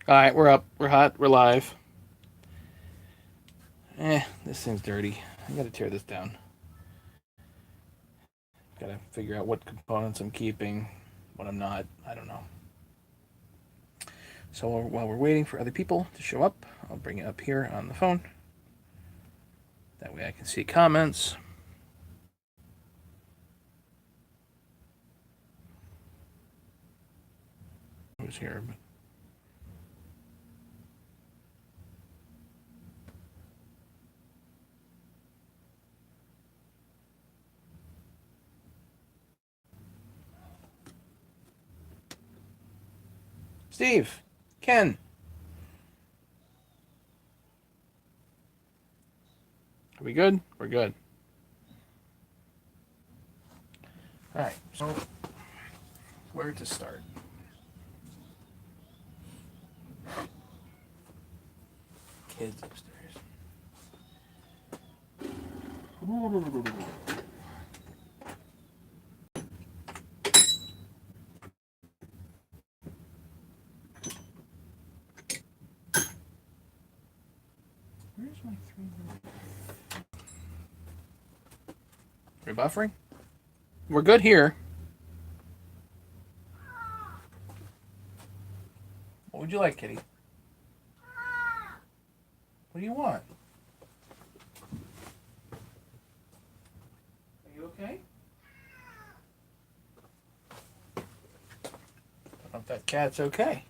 All right, we're up. We're hot. We're live. This thing's dirty. I gotta tear this down. Gotta figure out what components I'm keeping, what I'm not. I don't know. So while we're waiting for other people to show up, I'll bring it up here on the phone. That way I can see comments. Who's here? Steve, Ken. Are we good? We're good. All right, so where to start? Kids upstairs. Where's my 3? We're buffering? We're good here. What would you like, kitty? What do you want? Are you okay? I don't know if that cat's okay.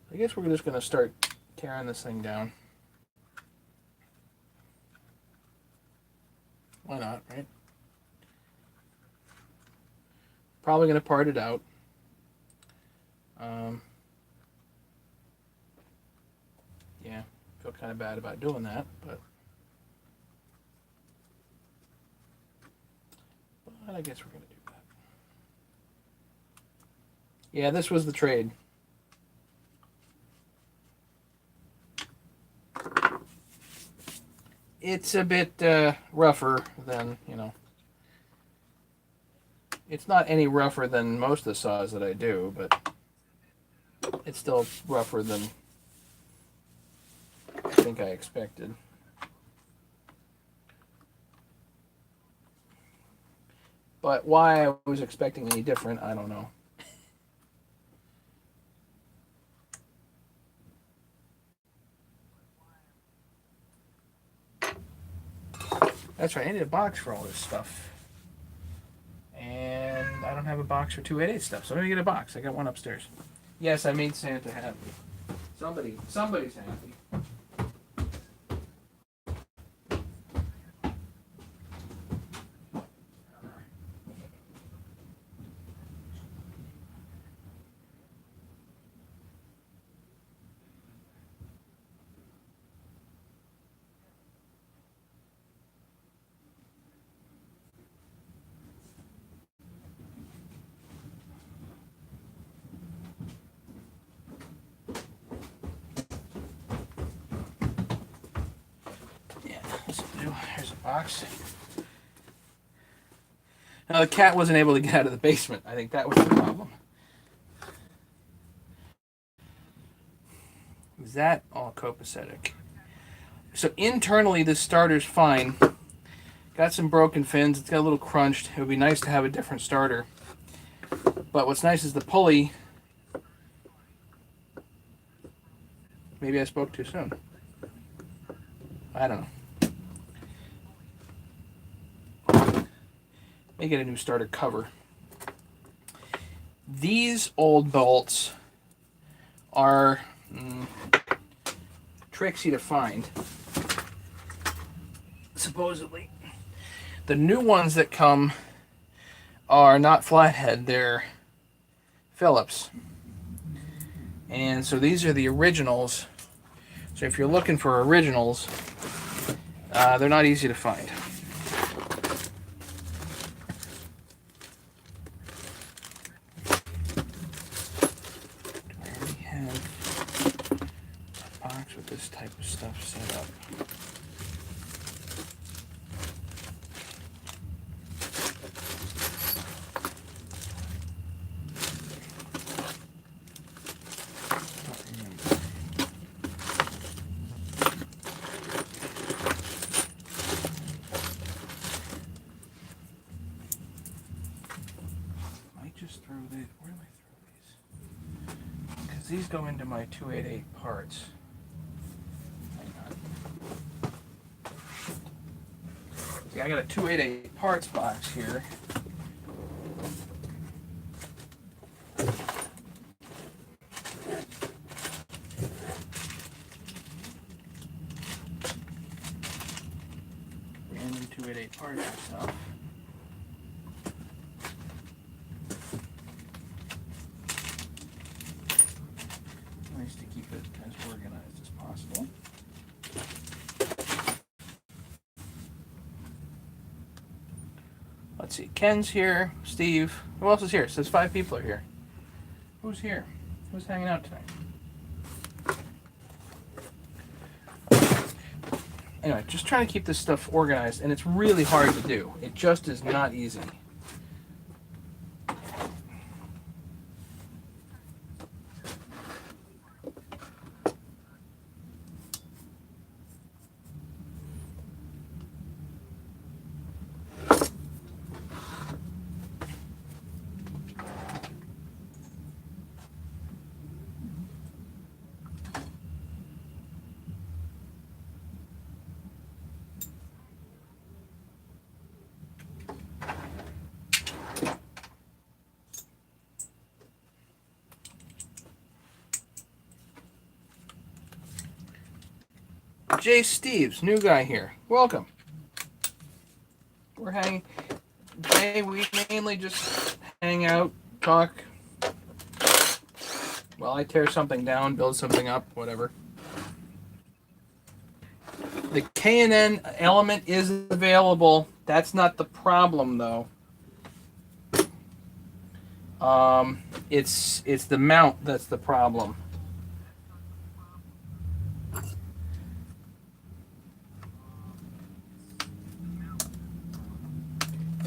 I guess we're just going to start tearing this thing down. Why not, right? Probably going to part it out. Yeah, feel kind of bad about doing that, but I guess we're going to do that. Yeah, this was the trade. It's a bit rougher than, it's not any rougher than most of the saws that I do, but it's still rougher than I think I expected. But why I was expecting any different, I don't know. That's right, I need a box for all this stuff. And I don't have a box for 288 stuff, so let me get a box. I got one upstairs. Yes, I made Santa happy. Somebody's happy. Here's a box. Now the cat wasn't able to get out of the basement. I think that was the problem. Is that all copacetic? So internally this starter's fine. Got some broken fins. It's got a little crunched. It would be nice to have a different starter. But what's nice is the pulley. Maybe I spoke too soon. I don't know. May get a new starter cover. These old bolts are tricksy to find, supposedly. The new ones that come are not flathead, they're Phillips. And so these are the originals. So if you're looking for originals, they're not easy to find. type of stuff set up. Where do I throw these? Because these go into my 288 parts. Hang on. See, I got a 288 parts box here. Random 288 parts and stuff. To keep it as organized as possible. Let's see, Ken's here, Steve. Who else is here? It says 5 people are here. Who's here? Who's hanging out tonight? Anyway, just trying to keep this stuff organized, and it's really hard to do. It just is not easy. Jay Steves, new guy here. Welcome. We're hanging. Jay, we mainly just hang out, talk. Well, I tear something down, build something up, whatever. The K&N element is available. That's not the problem, though. It's the mount that's the problem.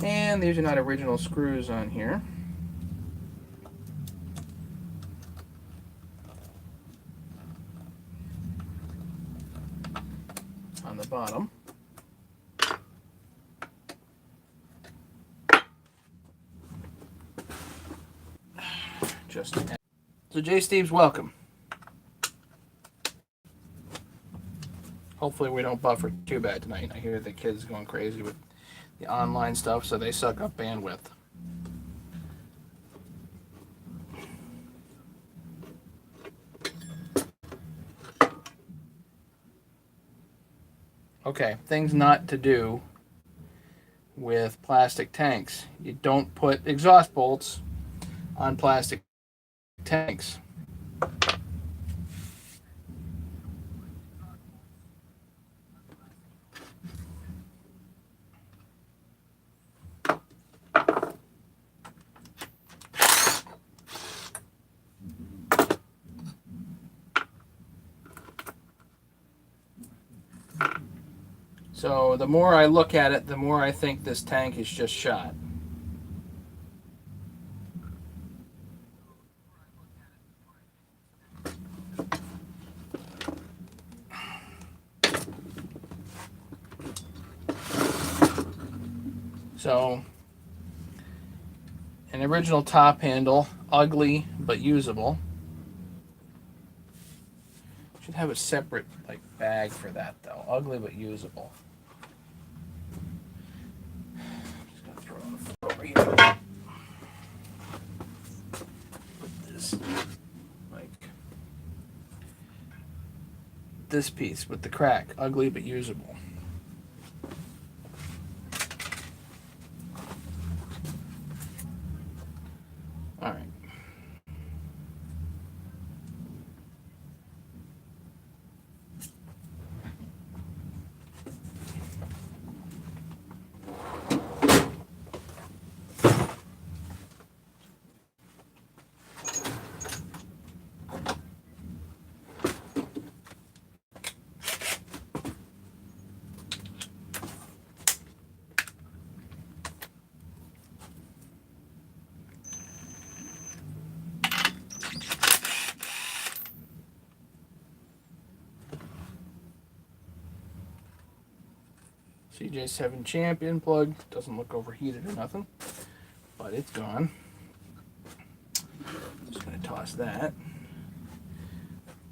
And these are not original screws on here. On the bottom. So Jay Steve's welcome. Hopefully we don't buffer too bad tonight. I hear the kids going crazy with the online stuff, so they suck up bandwidth. Okay, things not to do with plastic tanks. You don't put exhaust bolts on plastic tanks. So the more I look at it, the more I think this tank is just shot. So an original top handle, ugly but usable. Should have a separate bag for that though. Ugly but usable. Just gonna throw it on the floor over here. Put this this piece with the crack, ugly but usable. All right. CJ7 Champion plug. Doesn't look overheated or nothing, but it's gone. Just going to toss that.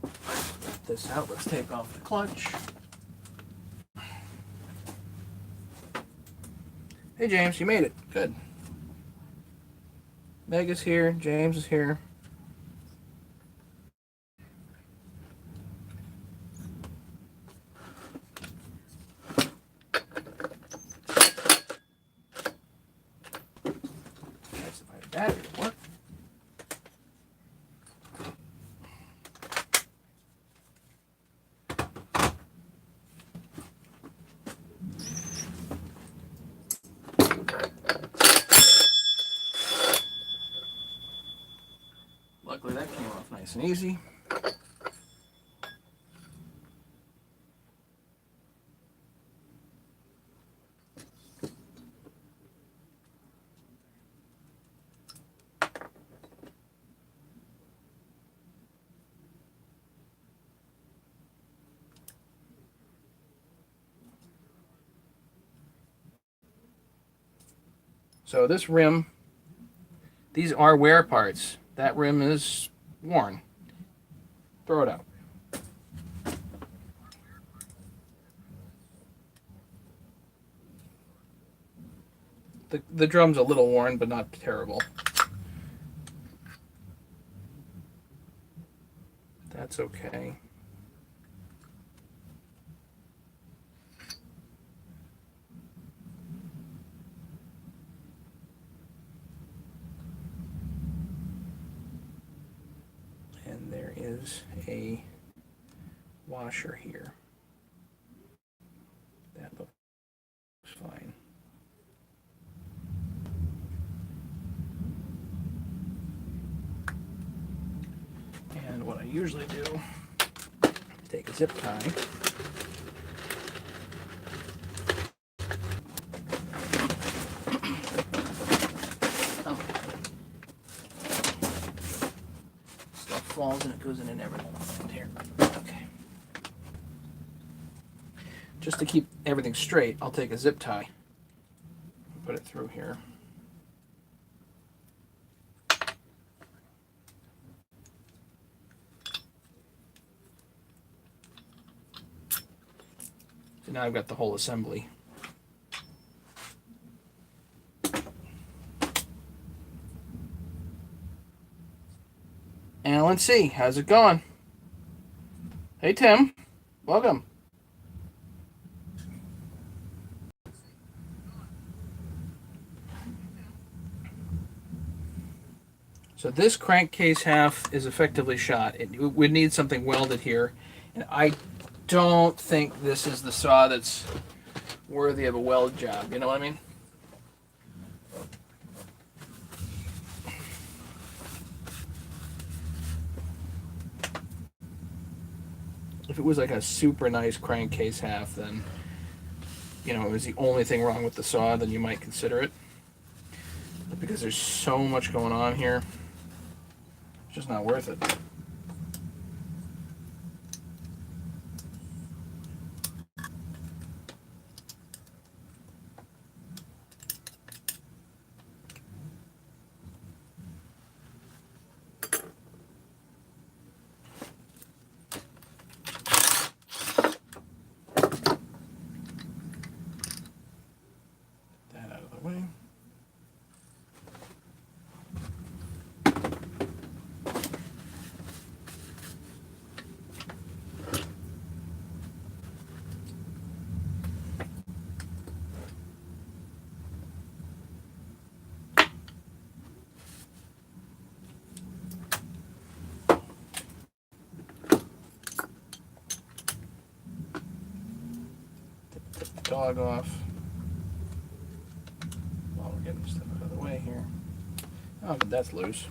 Get this out. Let's take off the clutch. Hey James, you made it. Good. Meg is here. James is here. That's the battery to work. Luckily that came off nice and easy. So this rim, these are wear parts. That rim is worn. Throw it out. The drum's a little worn, but not terrible. That's okay. And there is a washer here. That looks fine. And what I usually do is take a zip tie. Stuff falls and it goes in and everything. Here. Okay. Just to keep everything straight, I'll take a zip tie and put it through here. So now I've got the whole assembly. And let's see, how's it going? Hey Tim, welcome. So this crankcase half is effectively shot. It would need something welded here, and I don't think this is the saw that's worthy of a weld job, you know what I mean? If it was like a super nice crankcase half, then, you know, it was the only thing wrong with the saw, then you might consider it. But because there's so much going on here, it's just not worth it. Dog off while we're getting stuff out of the way here. Oh, but that's loose.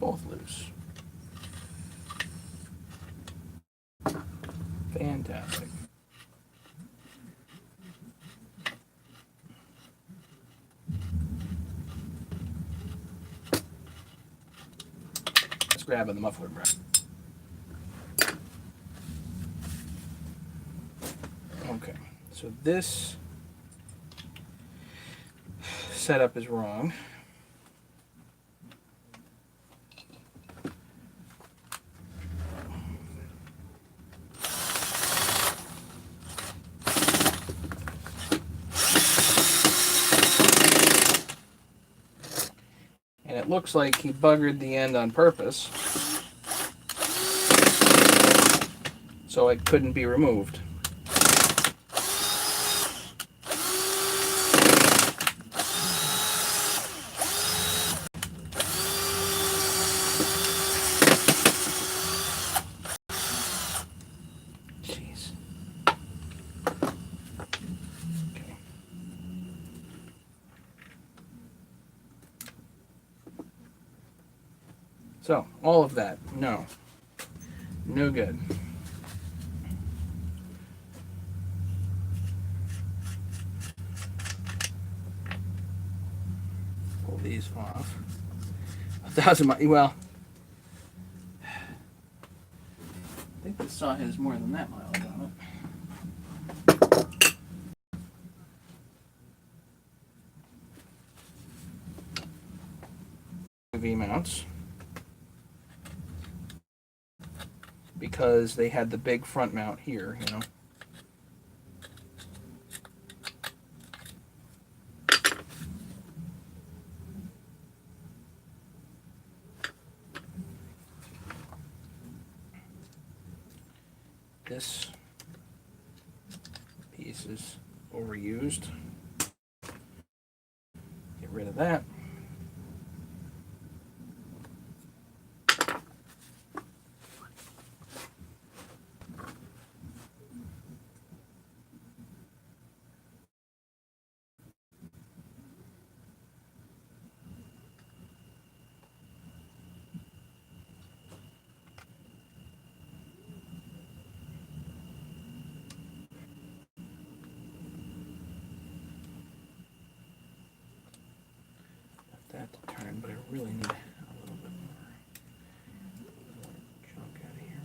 Both loose. Fantastic. last grab of the muffler brush. Okay, so this setup is wrong. And it looks like he buggered the end on purpose, so it couldn't be removed. Jeez. Okay. So, all of that, no good. Pull these off. 1,000 miles, well, I think this saw has more than that miles on it. V-mounts. Because they had the big front mount here, you know. This piece is overused. Get rid of that. That to turn, but I really need a little bit more junk out of here.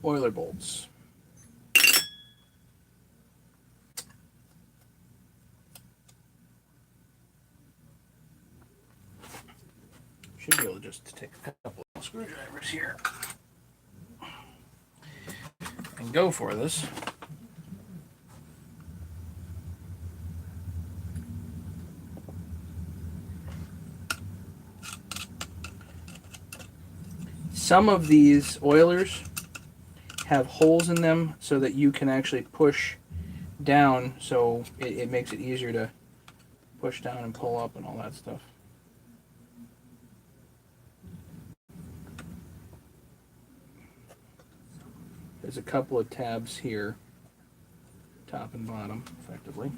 Oiler bolts. Should be able to just take a couple of screwdrivers here and go for this. Some of these oilers have holes in them so that you can actually push down, so it makes it easier to push down and pull up and all that stuff. There's a couple of tabs here top and bottom, effectively.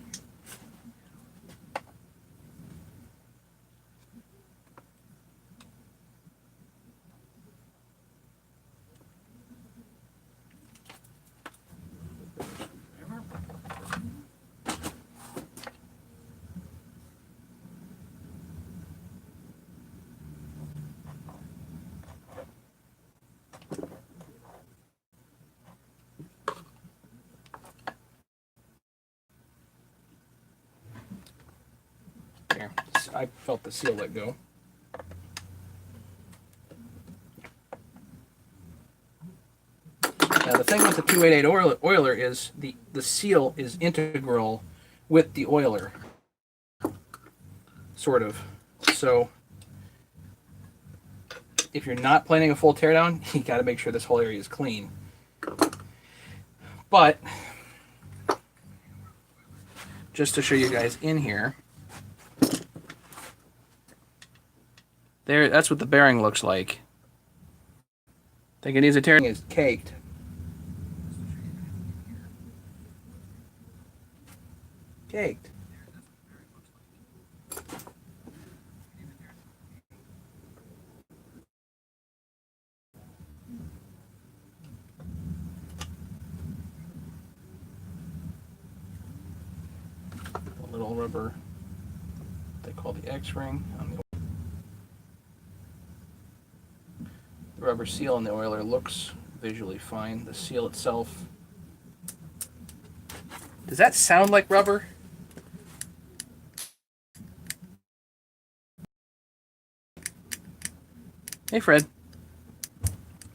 There, I felt the seal let go. Now the thing with the 288 oiler is the seal is integral with the oiler, sort of. So if you're not planning a full teardown, you got to make sure this whole area is clean. But just to show you guys in here, there, that's what the bearing looks like. I think it needs a tearing. It's caked. Caked. A little rubber, they call the X-ring on the rubber seal on the oiler looks visually fine. The seal itself, does that sound like rubber? Hey Fred,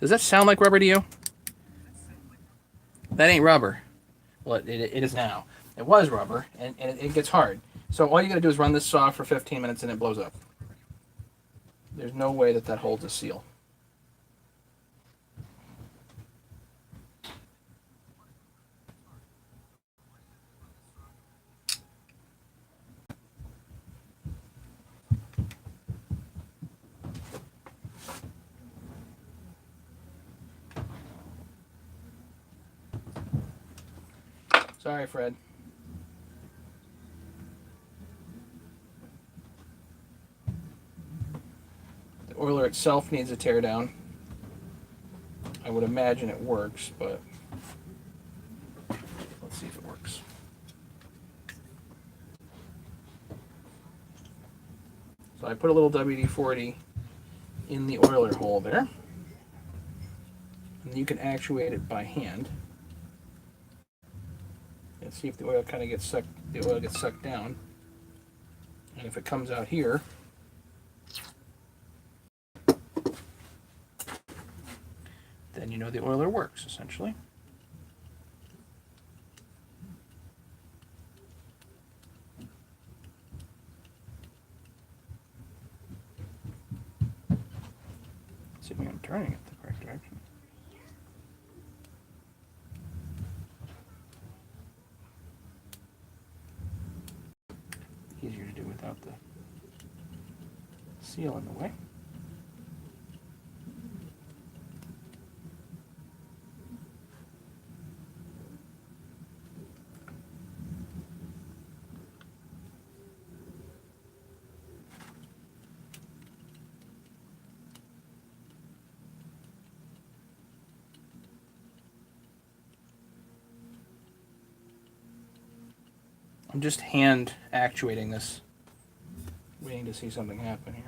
does that sound like rubber to you? That ain't rubber. Well, it is now. It was rubber, and it gets hard. So all you gotta do is run this saw for 15 minutes and it blows up. There's no way that holds a seal. Sorry, Fred. The oiler itself needs a teardown. I would imagine it works, but let's see if it works. So I put a little WD-40 in the oiler hole there. And you can actuate it by hand. And see if the oil kind of gets sucked, the oil gets sucked down. And if it comes out here, then you know the oiler works, essentially. Let's see if I'm turning it the correct direction. Easier to do without the seal in the way. I'm just hand actuating this, waiting to see something happen here.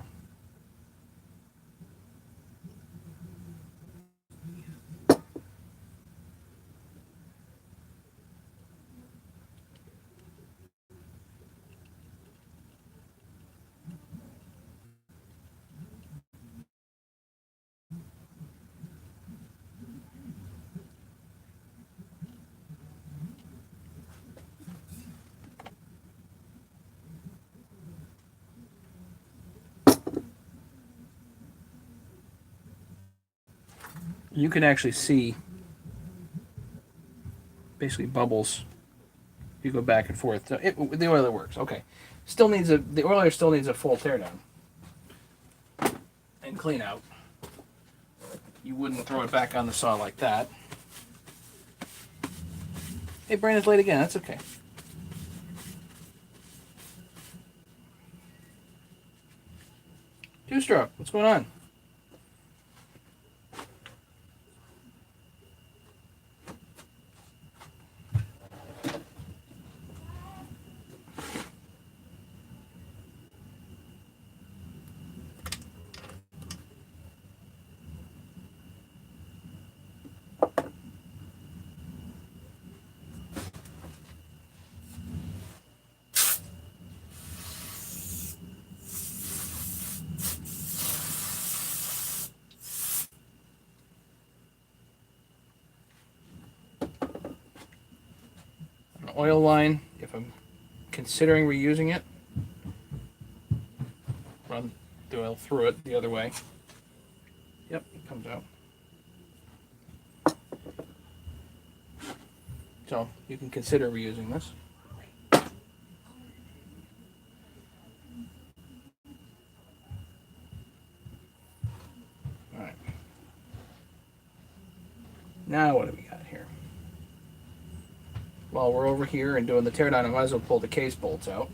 You can actually see basically bubbles if you go back and forth. So the oiler works. Okay, the oiler still needs a full teardown and clean out. You wouldn't throw it back on the saw like that. Hey, Brandon's late again. That's okay. Two-stroke. What's going on? An oil line, if I'm considering reusing it, run the oil through it the other way. Yep, it comes out. So you can consider reusing this. All right. Now what do we got here? While we're over here and doing the teardown, I might as well pull the case bolts out.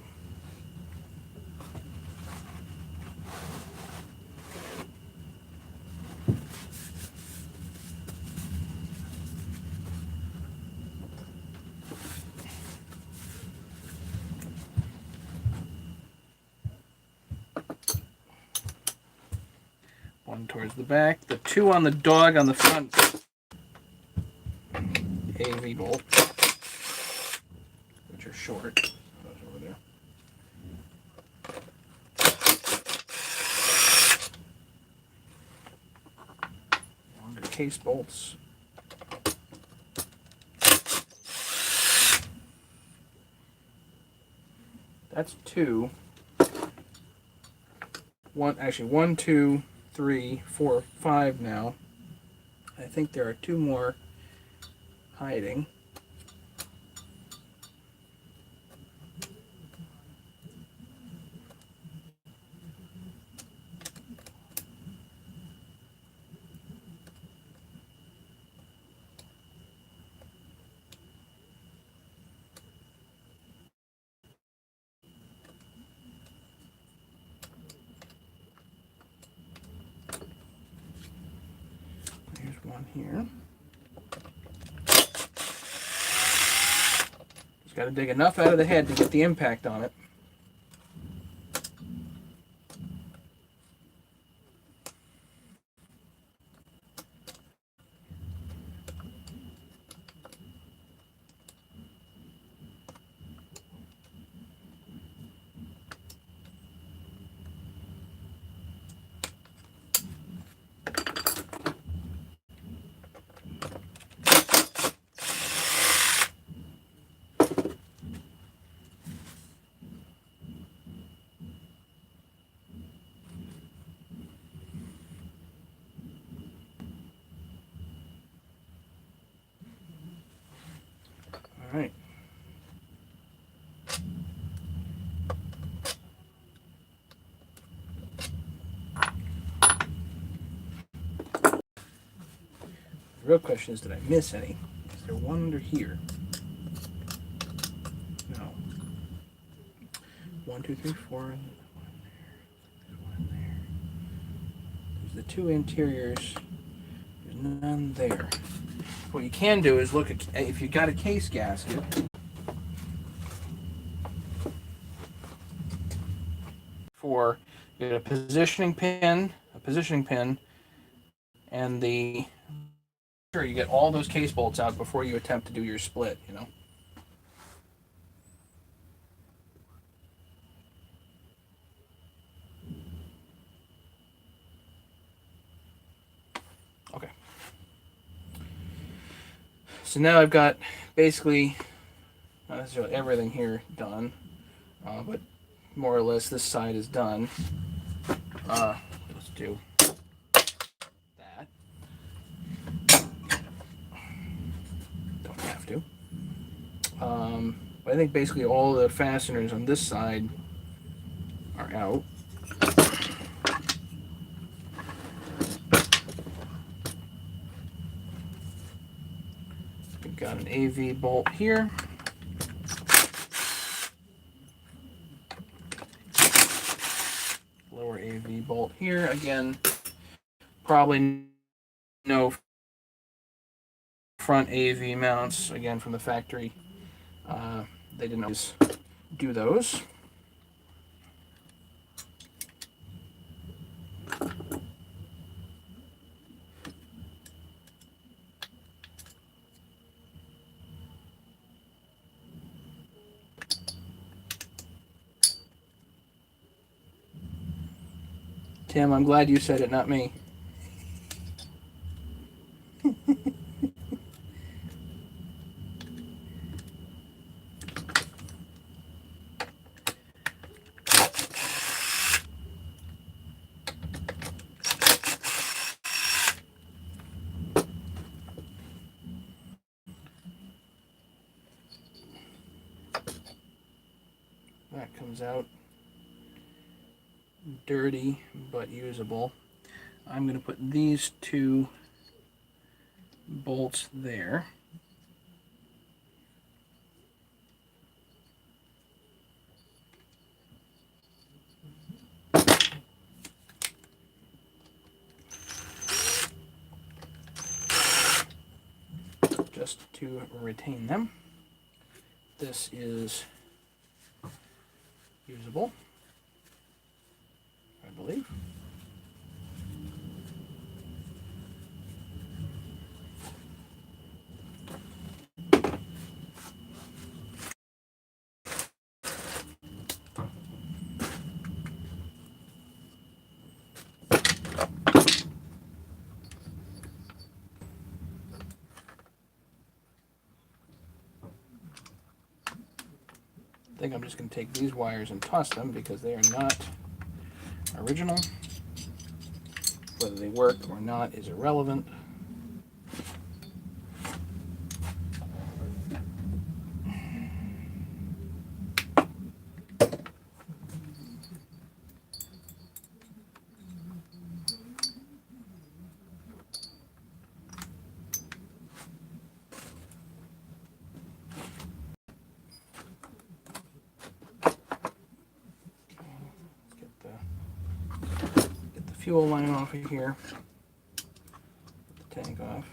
One towards the back, the two on the dog on the front AV bolt, which are short. Those over there. Longer case bolts. That's two. One, two, 3, 4, 5 now. I think there are two more hiding. One here. Just got to dig enough out of the head to get the impact on it. All right. The real question is, did I miss any? Is there one under here? No. 1, 2, 3, 4. There's one there. There's the two interiors. There's none there. What you can do is look at, if you got a case gasket, for a positioning pin, and the sure you get all those case bolts out before you attempt to do your split, you know. Okay. So now I've got basically not necessarily everything here done, but more or less this side is done. Let's do that. Don't have to. But I think basically all the fasteners on this side are out. We've got got an AV bolt here. Lower AV bolt here. Again, probably no front AV mounts, again, from the factory. They didn't always do those. Tim, I'm glad you said it, not me. That comes out dirty but usable. I'm going to put these two bolts there. Just to retain them. This is usable, I believe. I think I'm just going to take these wires and toss them because they are not original. Whether they work or not is irrelevant. Fuel line off of here, put the tank off.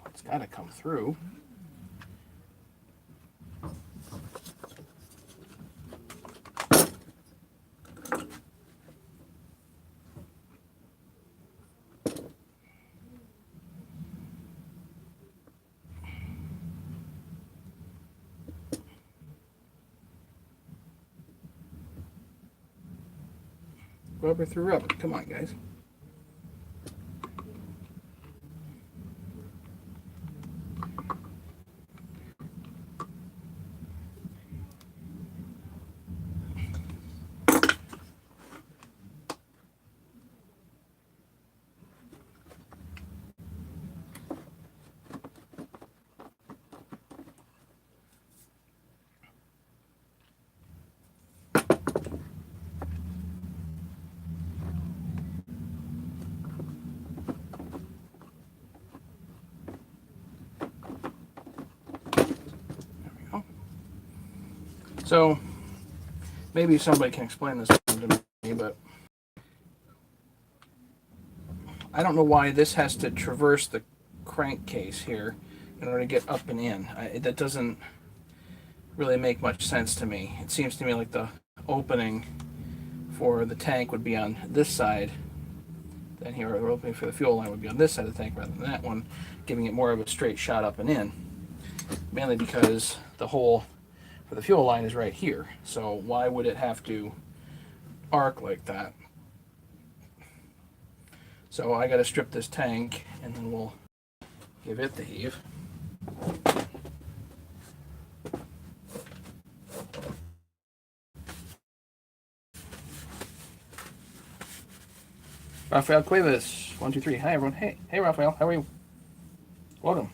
It's got to come through. Rubber through rubber. Come on, guys. So, maybe somebody can explain this to me, but I don't know why this has to traverse the crankcase here in order to get up and in. That doesn't really make much sense to me. It seems to me like the opening for the tank would be on this side, then here, the opening for the fuel line would be on this side of the tank rather than that one, giving it more of a straight shot up and in. Mainly because the hole for the fuel line is right here. So why would it have to arc like that? So I got to strip this tank and then we'll give it the heave. Rafael Cuevas, 1, 2, 3. Hi everyone. Hey Rafael, how are you? Welcome.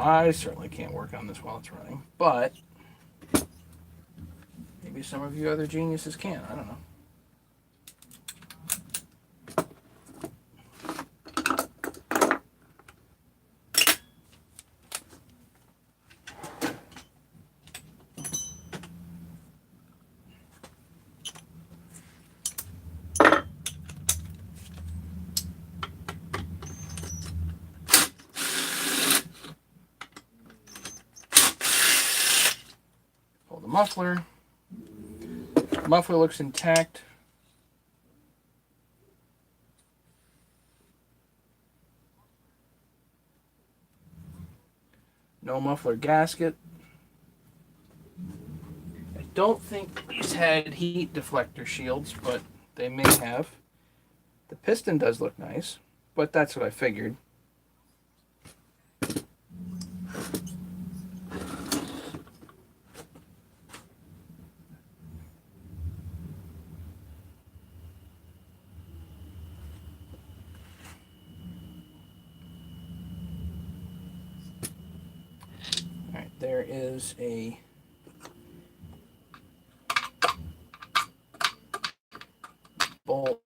I certainly can't work on this while it's running, but maybe some of you other geniuses can. I don't know. Pull the muffler. Muffler looks intact. No muffler gasket. I don't think these had heat deflector shields, but they may have. The piston does look nice, but that's what I figured. Alright, there is a bolt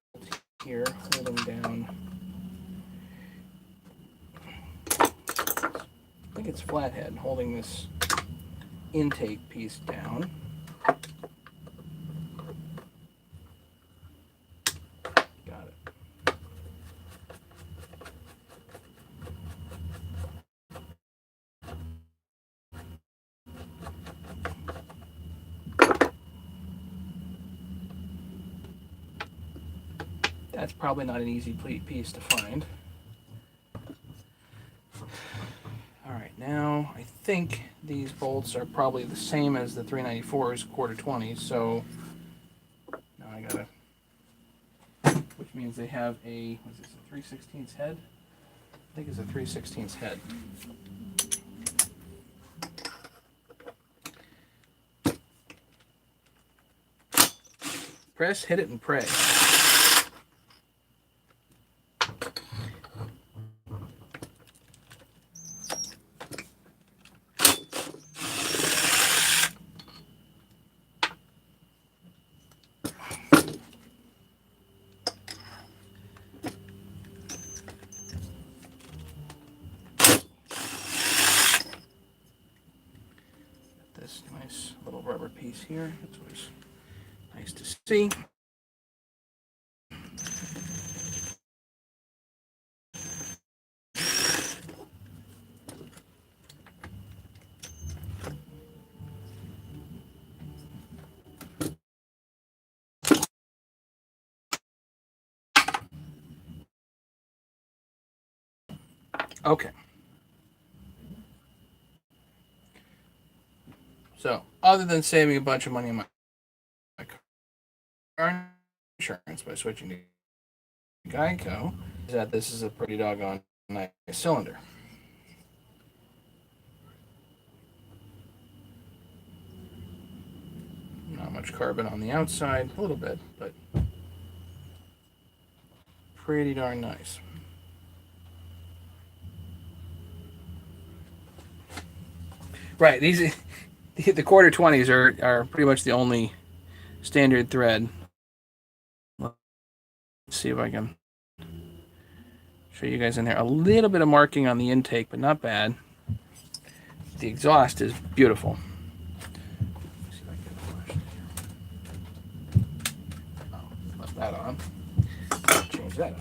here holding down. I think it's flathead holding this intake piece down. Got it. That's probably not an easy piece to find. Alright, now I think these bolts are probably the same as the 394's quarter 20s, so now I gotta, which means they have a, what is this, a 3/16 head? I think it's a 3/16 head. Press, hit it, and pray. This nice little rubber piece here. That's always nice to see. Okay. So, other than saving a bunch of money on my car insurance by switching to Geico, is that this is a pretty doggone nice cylinder. Not much carbon on the outside, a little bit, but pretty darn nice. Right, these the quarter 20s are pretty much the only standard thread. Let's see if I can show you guys in there. A little bit of marking on the intake, but not bad. The exhaust is beautiful. Let's see if I can flash it here. Oh, left that on. Change that up.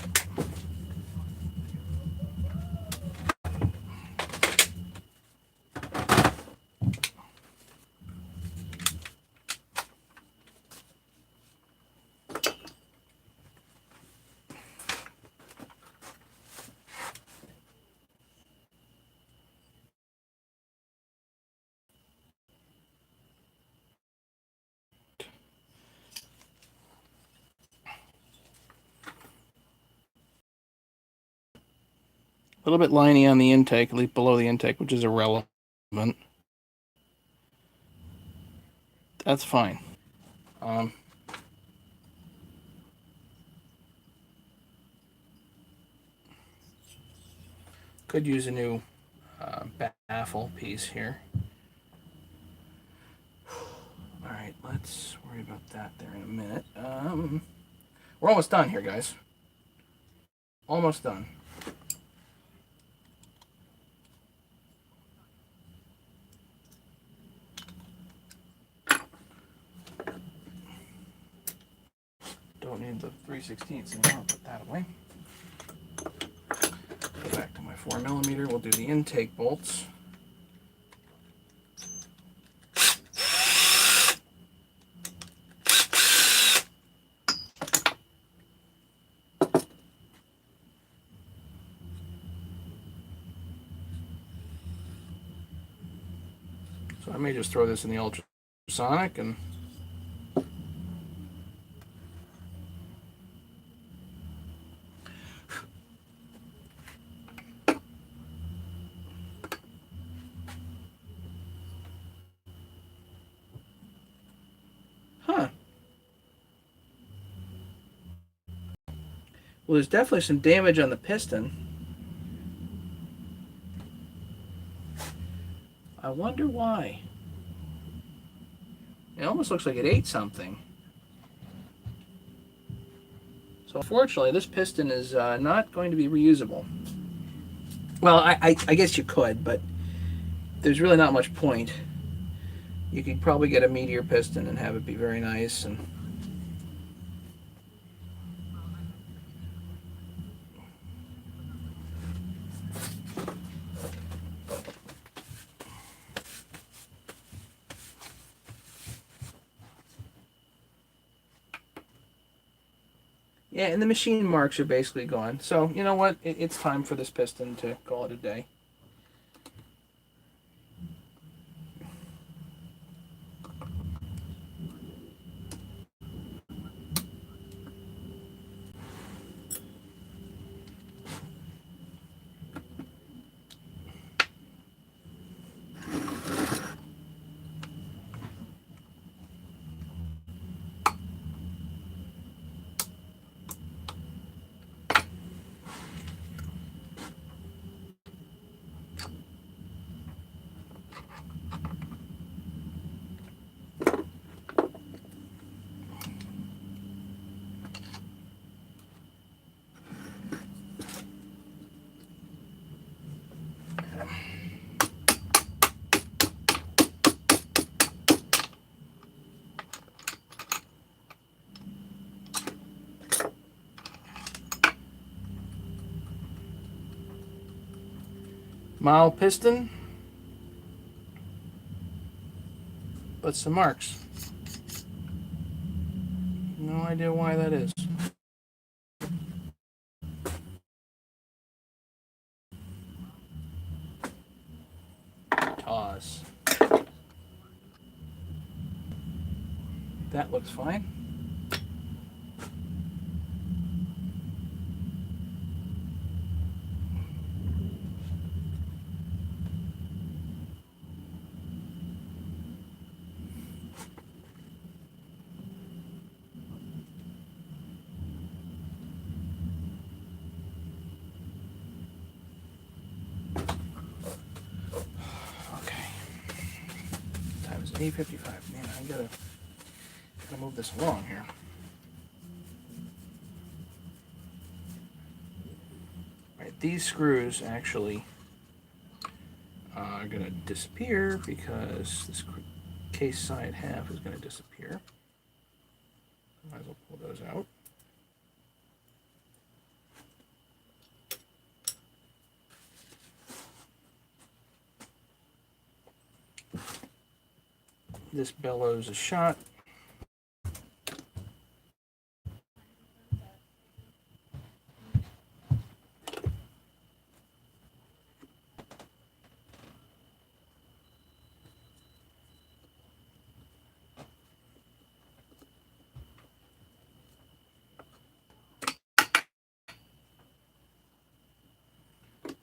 A little bit liney on the intake, at least below the intake, which is irrelevant. That's fine. Could use a new baffle piece here. All right, let's worry about that there in a minute. We're almost done here, guys. Almost done. Don't need the 3/16 anymore. I'll put that away. Go back to my 4mm. We'll do the intake bolts. So I may just throw this in the ultrasonic and well, there's definitely some damage on the piston. I wonder why. It almost looks like it ate something. So unfortunately, this piston is not going to be reusable. Well, I guess you could, but there's really not much point. You could probably get a meteor piston and have it be very nice. And yeah, and the machine marks are basically gone. So, you know what? It's time for this piston to call it a day. Mild piston, but some marks. No idea why that is. Toss. That looks fine. Okay. Time is 8:55. Man, I gotta move this along here. Right, these screws actually are going to disappear because this case side half is going to disappear. Might as well pull those out. This bellows is shot.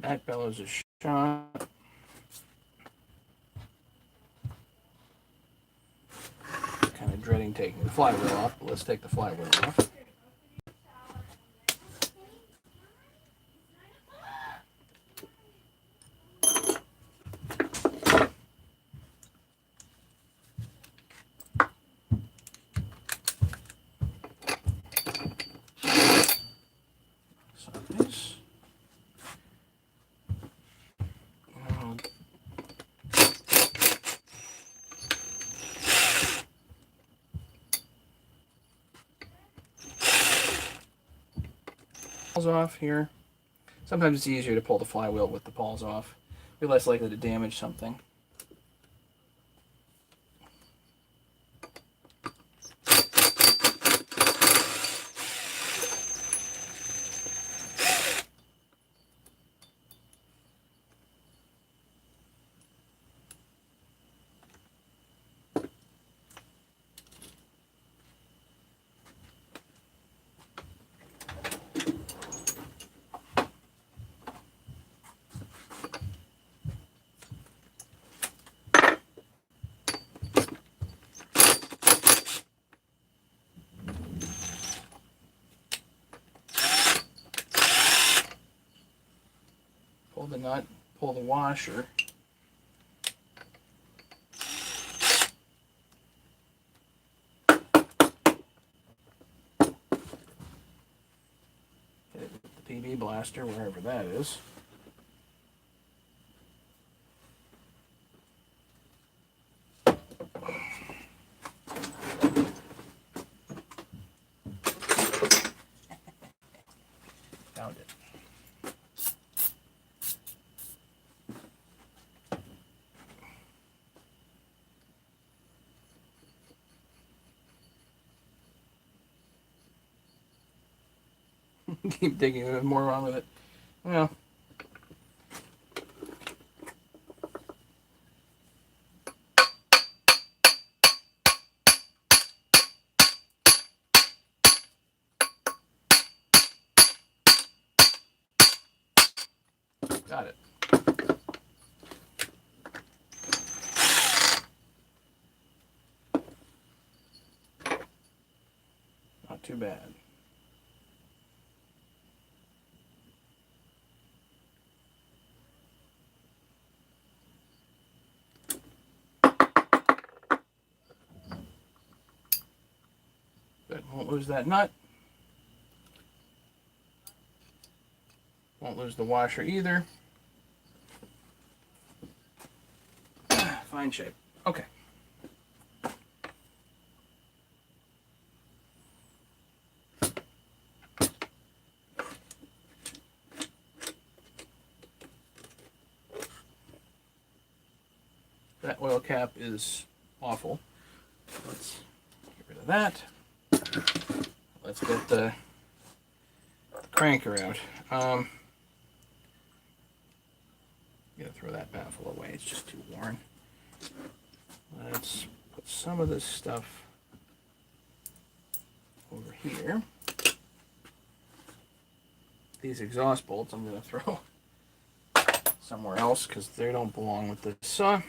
That bellows a shot. Kind of dreading taking the flywheel off, but let's take the flywheel off. Off here. Sometimes it's easier to pull the flywheel with the pawls off. You're less likely to damage something. Pull the nut, pull the washer. Hit it with the PB blaster, wherever that is. Found it. Keep digging a bit more wrong with it. Well, got it. Not too bad. Good. Won't lose that nut. Won't lose the washer either. Fine shape. Okay. That oil cap is awful. Let's get rid of that. Let's get the cranker out. I'm gonna throw that baffle away. It's just too worn. Let's put some of this stuff over here. These exhaust bolts I'm gonna throw somewhere else because they don't belong with this saw.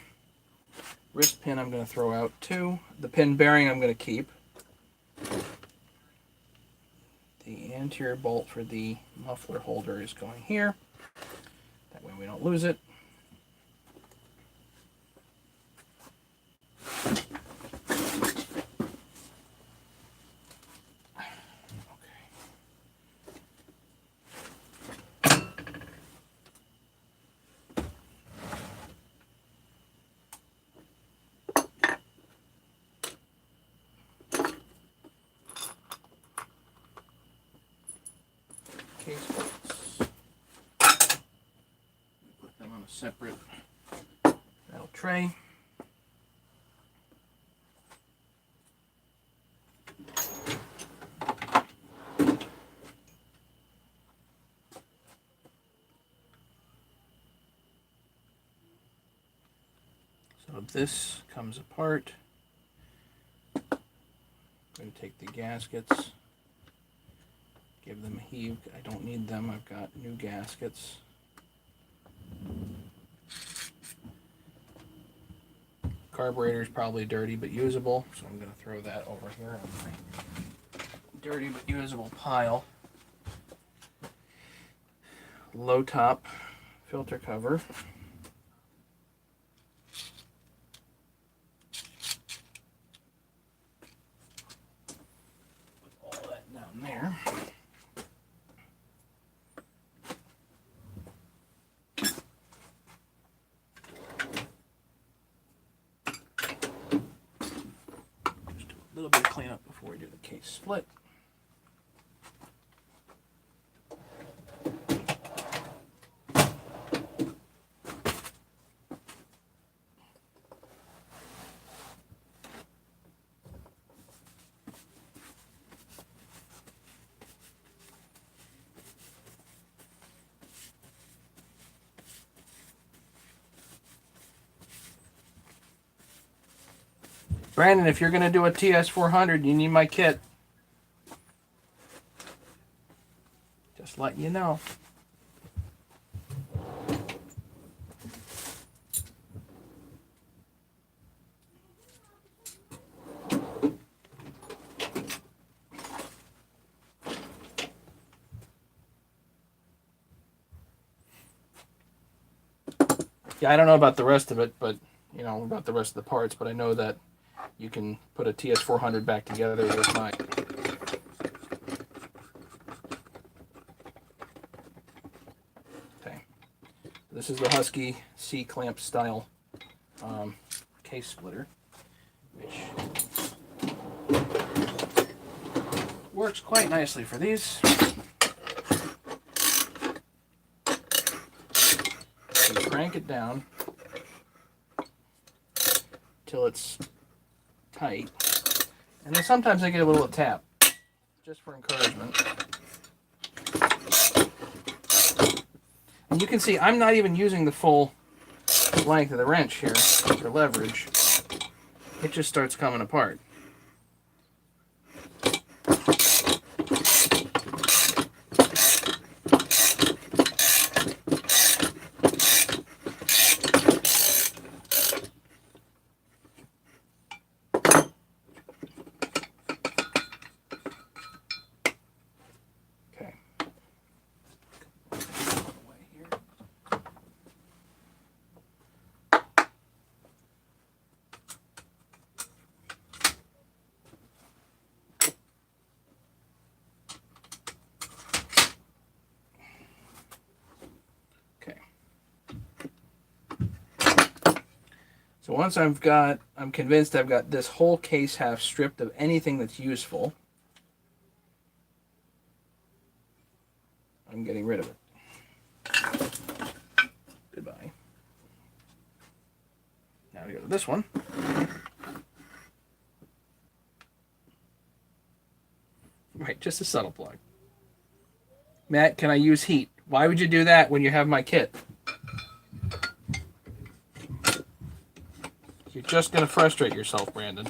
Wrist pin I'm going to throw out too. The pin bearing I'm going to keep. The anterior bolt for the muffler holder is going here. That way we don't lose it. Case bolts. Put them on a separate metal tray. So this comes apart. I'm going to take the gaskets. Give them a heave. I don't need them. I've got new gaskets. Carburetor is probably dirty but usable, so I'm going to throw that over here on my dirty but usable pile. Low top filter cover. Put all that down there. A little bit of cleanup before we do the case split. Brandon, if you're going to do a TS400, you need my kit. Just letting you know. Yeah, I don't know about the rest of it, but you know about the rest of the parts, but I know that you can put a TS400 back together with mine. Okay, this is the Husky C-clamp style case splitter, which works quite nicely for these. So you crank it down till it's tight, and then sometimes I get a little tap just for encouragement. And you can see I'm not even using the full length of the wrench here for leverage. It just starts coming apart. So once I'm convinced I've got this whole case half stripped of anything that's useful, I'm getting rid of it. Goodbye. Now we go to this one. Right, just a subtle plug. Matt, can I use heat? Why would you do that when you have my kit? You're just going to frustrate yourself, Brandon.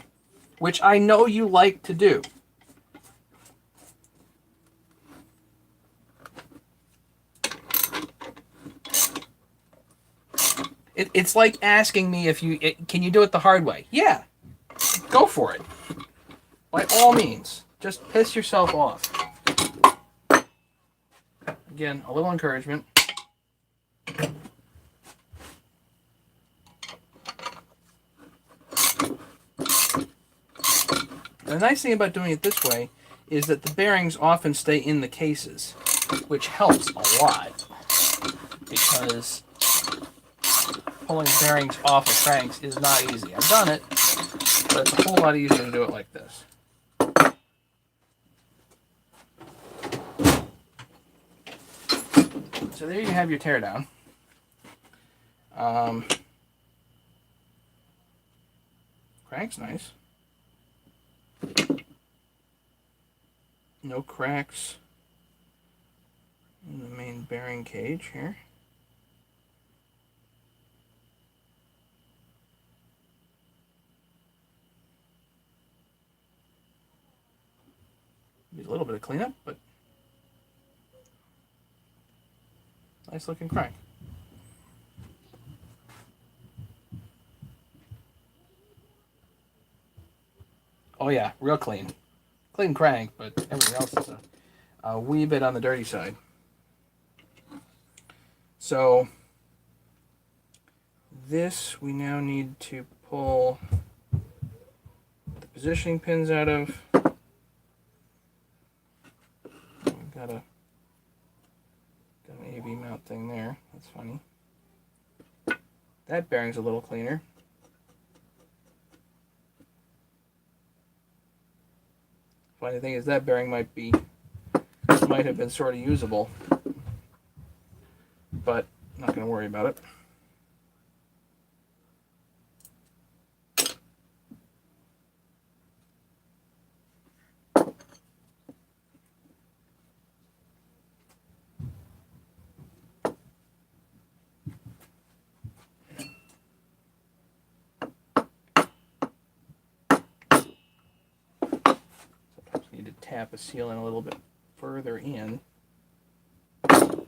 Which I know you like to do. It's like asking me if can you do it the hard way? Yeah. Go for it. By all means. Just piss yourself off. Again, a little encouragement. The nice thing about doing it this way is that the bearings often stay in the cases, which helps a lot, because pulling bearings off of cranks is not easy. I've done it, but it's a whole lot easier to do it like this. So there you have your teardown. Crank's nice. No cracks in the main bearing cage here. Need a little bit of cleanup, but nice looking crank. Oh yeah, real clean. Clean crank, but everything else is a wee bit on the dirty side. So this we now need to pull the positioning pins out of. We've got an AV mount thing there. That's funny. That bearing's a little cleaner. Funny thing is that bearing might have been sort of usable, but I'm not going to worry about it. Sometimes you need to tap a seal in a little bit further in, and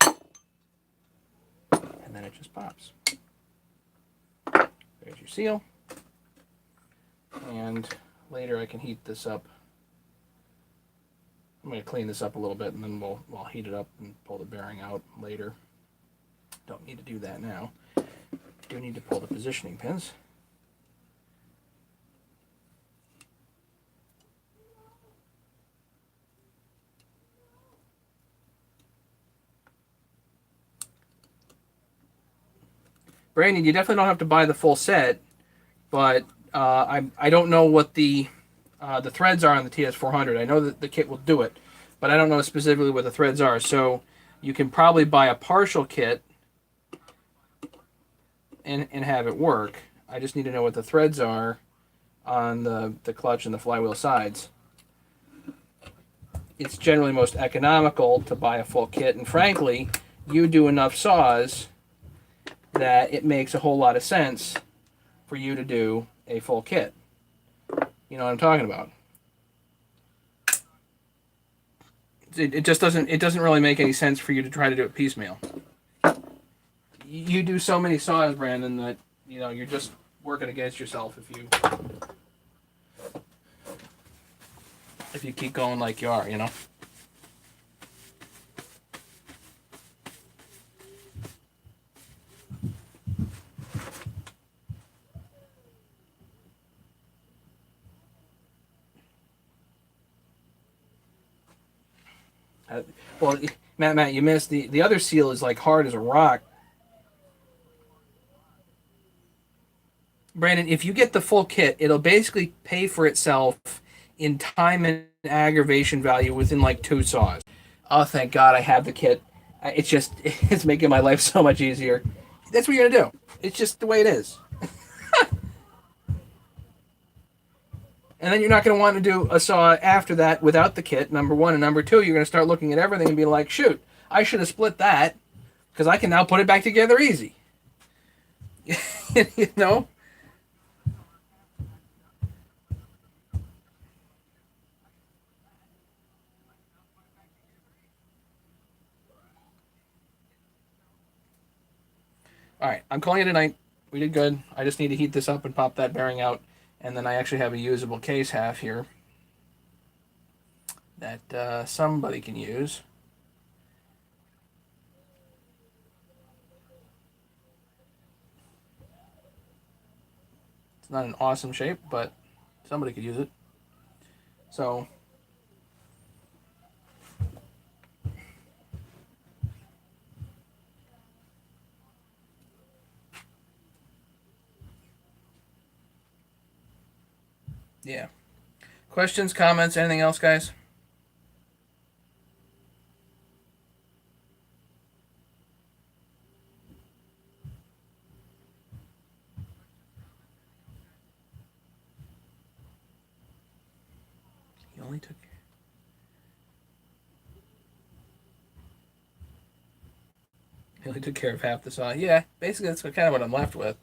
then it just pops. There's your seal. And later I can heat this up. I'm going to clean this up a little bit, and then we'll heat it up and pull the bearing out later. Don't need to do that now. Do need to pull the positioning pins. Brandon, you definitely don't have to buy the full set, but I don't know what the threads are on the TS400. I know that the kit will do it, but I don't know specifically what the threads are. So you can probably buy a partial kit and have it work. I just need to know what the threads are on the clutch and the flywheel sides. It's generally most economical to buy a full kit, and frankly, you do enough saws that it makes a whole lot of sense for you to do a full kit. You know what I'm talking about? It just doesn't really make any sense for you to try to do it piecemeal. You do so many saws, Brandon, that you're just working against yourself if you keep going like you are, Well, Matt, you missed the other seal is like hard as a rock. Brandon, if you get the full kit, it'll basically pay for itself in time and aggravation value within like 2 saws. Oh, thank God I have the kit. It's making my life so much easier. That's what you're gonna do. It's just the way it is. And then you're not going to want to do a saw after that without the kit, number one. And number two, you're going to start looking at everything and be like, shoot, I should have split that because I can now put it back together easy. You know? All right, I'm calling it a night. We did good. I just need to heat this up and pop that bearing out. And then I actually have a usable case half here that somebody can use. It's not an awesome shape, but somebody could use it. So, yeah. Questions, comments, anything else, guys? He only took... He only took care of half the saw. Yeah, basically that's kind of what I'm left with.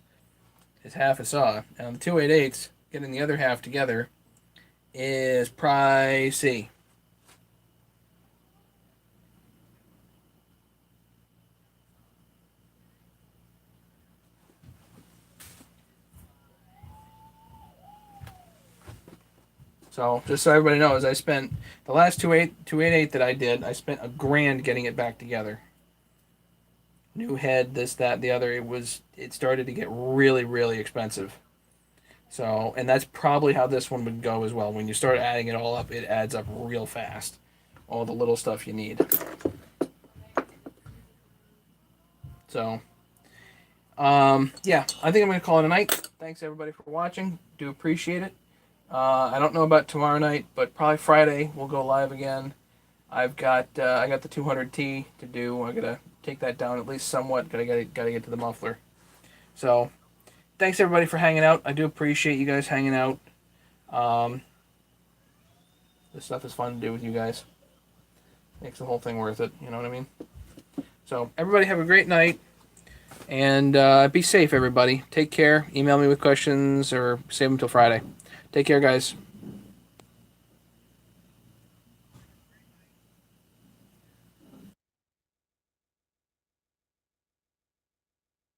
Is half a saw. And on the 288s, getting the other half together is pricey. So just so everybody knows, I spent the last 288 that I did. I spent $1,000 getting it back together. New head, this, that, the other. It started to get really, really expensive. So, and that's probably how this one would go as well. When you start adding it all up, it adds up real fast. All the little stuff you need. So, yeah, I think I'm going to call it a night. Thanks everybody for watching. Do appreciate it. I don't know about tomorrow night, but probably Friday we'll go live again. I got the 200T to do. I gotta take that down at least somewhat. Gotta get to the muffler. So, thanks everybody for hanging out. I do appreciate you guys hanging out. This stuff is fun to do with you guys. Makes the whole thing worth it. You know what I mean? So, everybody have a great night. And be safe, everybody. Take care. Email me with questions or save them till Friday. Take care, guys.